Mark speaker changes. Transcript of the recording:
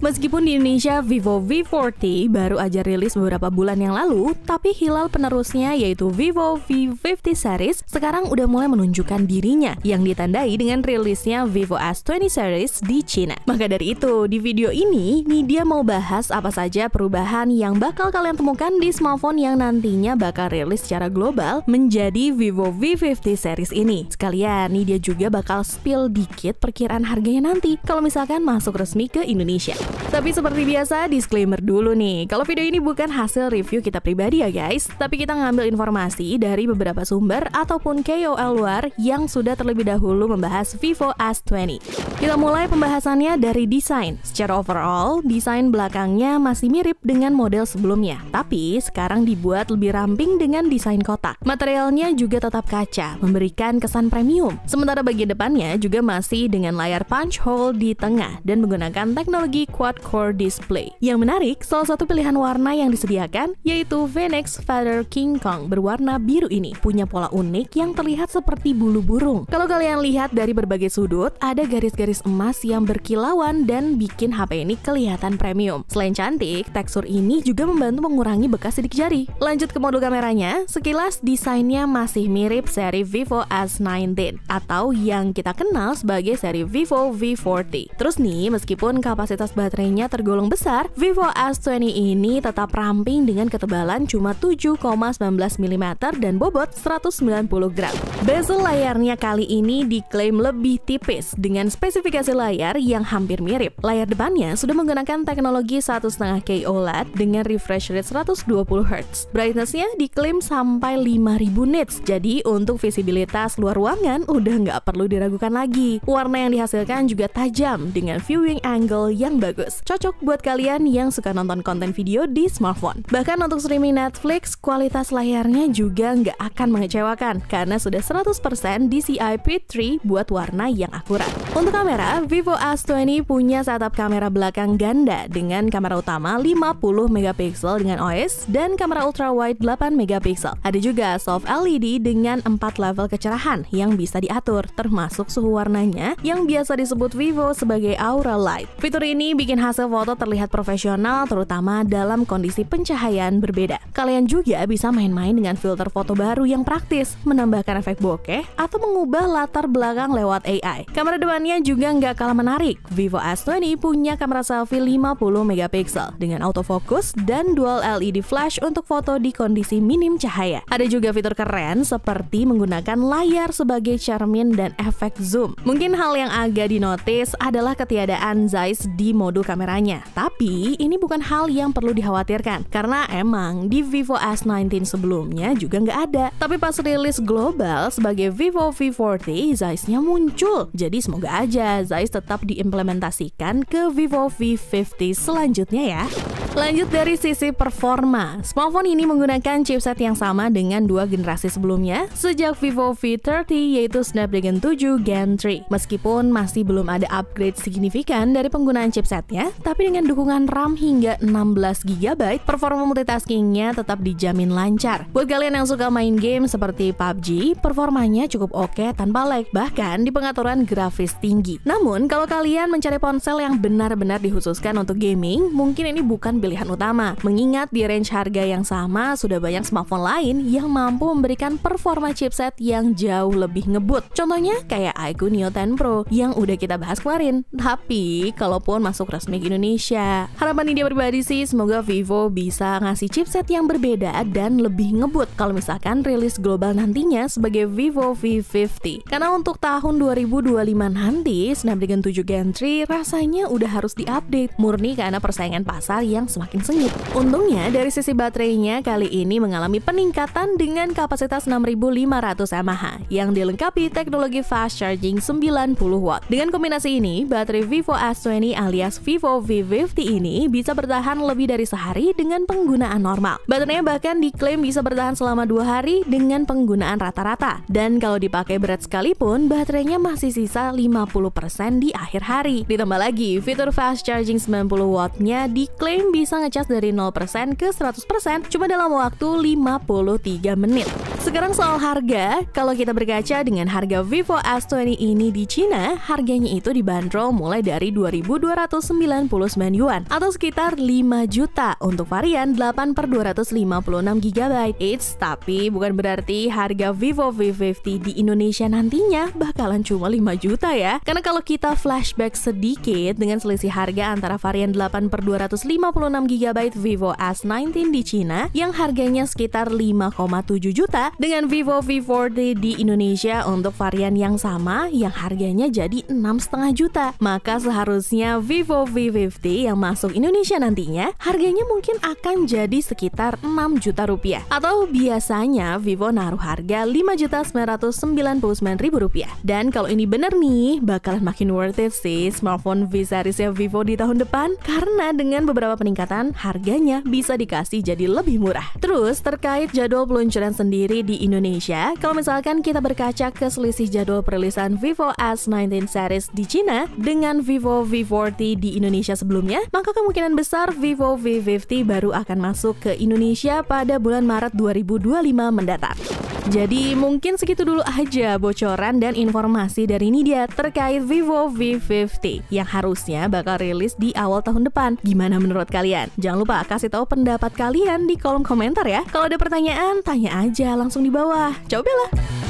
Speaker 1: Meskipun di Indonesia Vivo V40 baru aja rilis beberapa bulan yang lalu, tapi hilal penerusnya yaitu Vivo V50 series sekarang udah mulai menunjukkan dirinya yang ditandai dengan rilisnya Vivo S20 series di Cina. Maka dari itu, di video ini Nidia mau bahas apa saja perubahan yang bakal kalian temukan di smartphone yang nantinya bakal rilis secara global menjadi Vivo V50 series ini. Sekalian, Nidia juga bakal spill dikit perkiraan harganya nanti kalau misalkan masuk resmi ke Indonesia. Tapi seperti biasa, disclaimer dulu nih. Kalau video ini bukan hasil review kita pribadi ya guys, tapi kita ngambil informasi dari beberapa sumber ataupun KOL luar yang sudah terlebih dahulu membahas Vivo S20. Kita mulai pembahasannya dari desain. Secara overall, desain belakangnya masih mirip dengan model sebelumnya, tapi sekarang dibuat lebih ramping dengan desain kotak. Materialnya juga tetap kaca, memberikan kesan premium. Sementara bagian depannya juga masih dengan layar punch hole di tengah dan menggunakan teknologi quad-core display. Yang menarik, salah satu pilihan warna yang disediakan yaitu Phoenix Feather King Kong berwarna biru ini punya pola unik yang terlihat seperti bulu burung. Kalau kalian lihat dari berbagai sudut, ada garis-garis emas yang berkilauan dan bikin HP ini kelihatan premium. Selain cantik, tekstur ini juga membantu mengurangi bekas sidik jari. Lanjut ke modul kameranya, sekilas desainnya masih mirip seri Vivo S19 atau yang kita kenal sebagai seri Vivo V40. Terus nih, meskipun kapasitas baterainya tergolong besar, Vivo S20 ini tetap ramping dengan ketebalan cuma 7,19 mm dan bobot 190 gram. Bezel layarnya kali ini diklaim lebih tipis dengan spesifikasi layar yang hampir mirip. Layar depannya sudah menggunakan teknologi 1,5K OLED dengan refresh rate 120 Hz. Brightness-nya diklaim sampai 5000 nits, jadi untuk visibilitas luar ruangan udah nggak perlu diragukan lagi. Warna yang dihasilkan juga tajam dengan viewing angle yang bagus. Cocok buat kalian yang suka nonton konten video di smartphone. Bahkan untuk streaming Netflix, kualitas layarnya juga nggak akan mengecewakan karena sudah 100% DCI P3 buat warna yang akurat. Untuk kamera, Vivo S20 punya setup kamera belakang ganda dengan kamera utama 50 MP dengan OIS dan kamera ultrawide 8 MP. Ada juga soft LED dengan 4 level kecerahan yang bisa diatur, termasuk suhu warnanya yang biasa disebut Vivo sebagai Aura Light. Fitur ini bikin hasil foto terlihat profesional, terutama dalam kondisi pencahayaan berbeda. Kalian juga bisa main-main dengan filter foto baru yang praktis, menambahkan efek bokeh, atau mengubah latar belakang lewat AI. Kamera depannya juga nggak kalah menarik. Vivo S20 punya kamera selfie 50 MP dengan autofocus dan dual LED flash untuk foto di kondisi minim cahaya. Ada juga fitur keren seperti menggunakan layar sebagai cermin dan efek zoom. Mungkin hal yang agak dinotis adalah ketiadaan Zeiss di modul kameranya. Tapi ini bukan hal yang perlu dikhawatirkan karena emang di Vivo S19 sebelumnya juga nggak ada. Tapi pas rilis global sebagai Vivo V40, Zeiss-nya muncul. Jadi semoga aja Zeiss tetap diimplementasikan ke Vivo V50 selanjutnya ya. Lanjut dari sisi performa, smartphone ini menggunakan chipset yang sama dengan dua generasi sebelumnya sejak Vivo V30 yaitu Snapdragon 7 Gen 3. Meskipun masih belum ada upgrade signifikan dari penggunaan chipsetnya, tapi dengan dukungan RAM hingga 16 GB, performa multitaskingnya tetap dijamin lancar. Buat kalian yang suka main game seperti PUBG, performanya cukup oke tanpa lag, bahkan di pengaturan grafis tinggi. Namun, kalau kalian mencari ponsel yang benar-benar dikhususkan untuk gaming, mungkin ini bukan pilihan utama. Mengingat di range harga yang sama, sudah banyak smartphone lain yang mampu memberikan performa chipset yang jauh lebih ngebut. Contohnya kayak iQOO Neo 10 Pro yang udah kita bahas kemarin. Tapi, kalaupun masuk resmi ke Indonesia, harapan Nidia pribadi sih semoga Vivo bisa ngasih chipset yang berbeda dan lebih ngebut kalau misalkan rilis global nantinya sebagai Vivo V50. Karena untuk tahun 2025 nanti, Snapdragon 7 Gen 3 rasanya udah harus diupdate, murni karena persaingan pasar yang semakin sengit. Untungnya dari sisi baterainya kali ini mengalami peningkatan dengan kapasitas 6500 mAh yang dilengkapi teknologi fast charging 90 watt. Dengan kombinasi ini, baterai Vivo S20 alias Vivo V50 ini bisa bertahan lebih dari sehari dengan penggunaan normal. Baterainya bahkan diklaim bisa bertahan selama 2 hari dengan penggunaan rata-rata. Dan kalau dipakai berat sekalipun, baterainya masih sisa 50% di akhir hari. Ditambah lagi, fitur fast charging 90 wattnya diklaim bisa ngecas dari 0% ke 100% cuma dalam waktu 53 menit. Sekarang soal harga, kalau kita berkaca dengan harga Vivo S20 ini di Cina, harganya itu dibanderol mulai dari 2.299 yuan atau sekitar 5 juta untuk varian 8/256 GB. Tapi bukan berarti harga Vivo V50 di Indonesia nantinya bakalan cuma 5 juta ya. Karena kalau kita flashback sedikit dengan selisih harga antara varian 8/256 GB Vivo S19 di Cina yang harganya sekitar 5,7 juta dengan Vivo V40 di Indonesia untuk varian yang sama yang harganya jadi 6,5 juta. Maka seharusnya Vivo V50 yang masuk Indonesia nantinya harganya mungkin akan jadi sekitar 6 juta rupiah. Atau biasanya Vivo naruh harga 5.999.000 rupiah. Dan kalau ini bener nih, bakalan makin worth it sih smartphone V seriesnya Vivo di tahun depan karena dengan beberapa peningkatan harganya bisa dikasih jadi lebih murah. Terus terkait jadwal peluncuran sendiri di Indonesia, kalau misalkan kita berkaca ke selisih jadwal perilisan Vivo S19 series di Cina dengan Vivo V40 di Indonesia sebelumnya, maka kemungkinan besar Vivo V50 baru akan masuk ke Indonesia pada bulan Maret 2025 mendatang. Jadi mungkin segitu dulu aja bocoran dan informasi dari Nidia terkait Vivo V50 yang harusnya bakal rilis di awal tahun depan. Gimana menurut kalian? Jangan lupa kasih tahu pendapat kalian di kolom komentar ya. Kalau ada pertanyaan, tanya aja langsung di bawah. Cobalah.